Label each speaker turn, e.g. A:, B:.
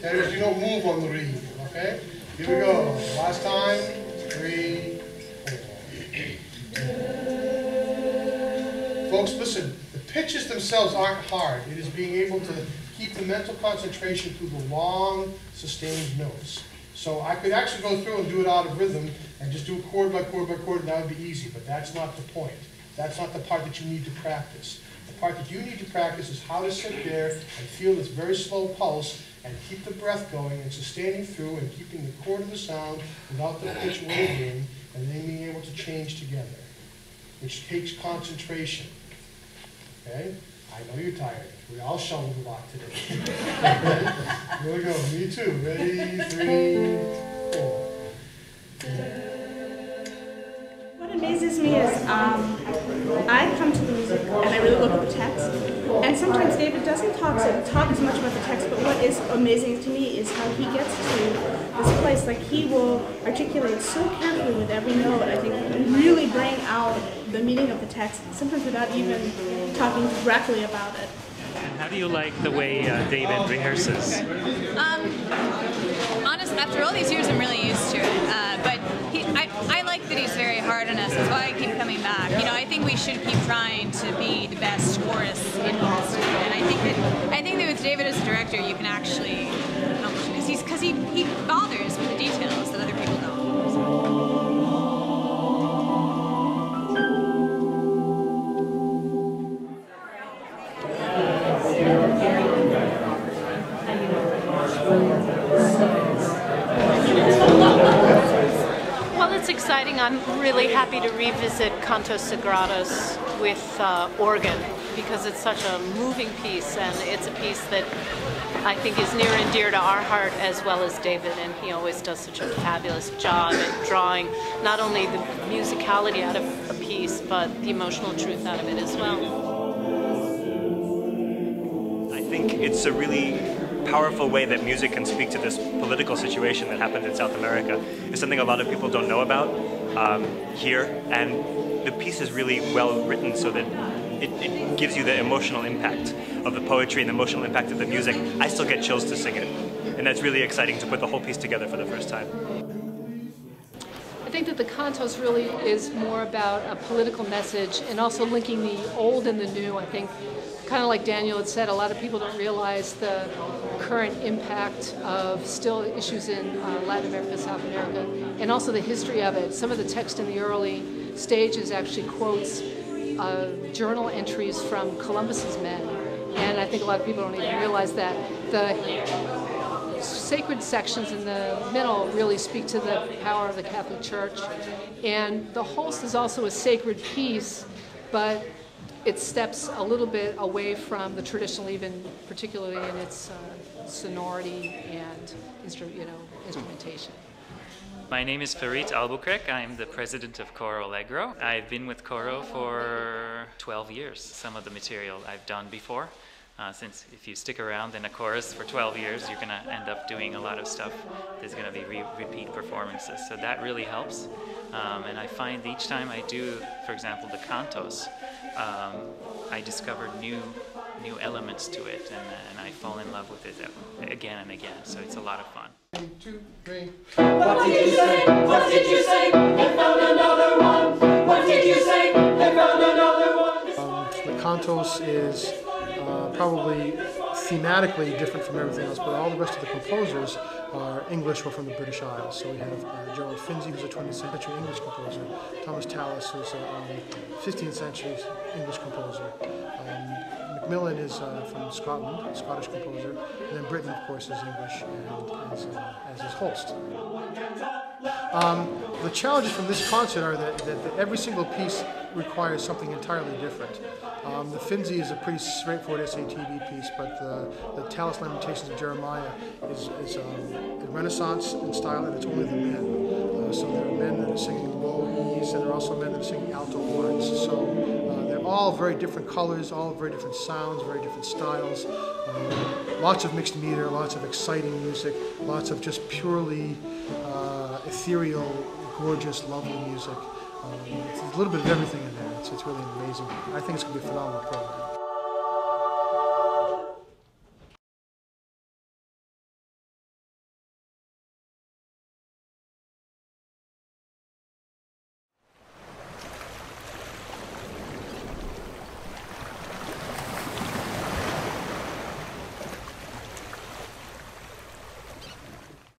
A: There's no move on the reed, okay? Here we go. Last time. 3, 4. Folks, listen, the pitches themselves aren't hard. It is being able to keep the mental concentration through the long, sustained notes. So I could actually go through and do it out of rhythm and just do it chord by chord by chord, and that would be easy, but that's not the point. That's not the part that you need to practice. The part that you need to practice is how to sit there and feel this very slow pulse and keep the breath going and sustaining through and keeping the chord of the sound without the pitch wavering, and then being able to change together, which takes concentration. Okay? I know you're tired. We all shoveled a lot today. Here we go. Me too. Ready? 3, 4.
B: What amazes me is I come to the music and I really look at the text. And sometimes David doesn't talk as much about the text, but what is amazing to me is how he gets to this place. Like, he will articulate so carefully with every note, I think, and really bring out the meaning of the text, sometimes without even talking directly about it.
C: And how do you like the way David rehearses?
D: Honestly, after all these years, I'm really used to it. But I like that he's very hard on us. That's why I keep coming back. You know, I think we should keep trying to be the best chorists in history. And I think that with David as a director, you can actually accomplish it because he bothers with the details that other people don't.
E: Well, it's exciting. I'm really happy to revisit Cantos Sagrados with organ because it's such a moving piece, and it's a piece that I think is near and dear to our heart as well as David, and he always does such a fabulous job at drawing not only the musicality out of a piece, but the emotional truth out of it as well.
F: I think it's a really powerful way that music can speak to this political situation that happened in South America. It's something a lot of people don't know about here, and the piece is really well written so that it gives you the emotional impact of the poetry and the emotional impact of the music. I still get chills to sing it, and that's really exciting to put the whole piece together for the first time.
E: I think that the cantos really is more about a political message and also linking the old and the new. I think, kind of like Daniel had said, a lot of people don't realize the current impact of still issues in Latin America, South America, and also the history of it. Some of the text in the early stages actually quotes journal entries from Columbus's men, and I think a lot of people don't even realize that. The sacred sections in the middle really speak to the power of the Catholic Church, and the Holst is also a sacred piece, but it steps a little bit away from the traditional, even particularly in its sonority and instrumentation.
C: My name is Farid Albuquerque. I'm the president of Coro Allegro. I've been with Coro for 12 years. Some of the material I've done before. Since if you stick around in a chorus for 12 years, you're going to end up doing a lot of stuff. There's going to be repeat performances, so that really helps. And I find each time I do, for example, the cantos, I discover new elements to it, and I fall in love with it again and again. So it's a lot of fun.
A: 1, 2, 3.
G: What did you say? What did you say? They found another one. What did you say? They found another one.
A: The cantos is probably thematically different from everything else, but all the rest of the composers are English or from the British Isles. So we have Gerald Finzi, who's a 20th century English composer, Thomas Tallis, who's a 15th century English composer. Macmillan is from Scotland, Scottish composer, and then Britain, of course, is English, and as is Holst. The challenges from this concert are that every single piece requires something entirely different. The Finzi is a pretty straightforward SATB piece, but the Tallis Lamentations of Jeremiah is Renaissance in style, and it's only the men. So there are men that are singing low E's, and there are also men that are singing alto horns. So they're all very different colors, all very different sounds, very different styles. Lots of mixed meter, lots of exciting music, lots of just purely ethereal, gorgeous, lovely music. It's a little bit of everything in there. It's really amazing. I think it's going to be a phenomenal program.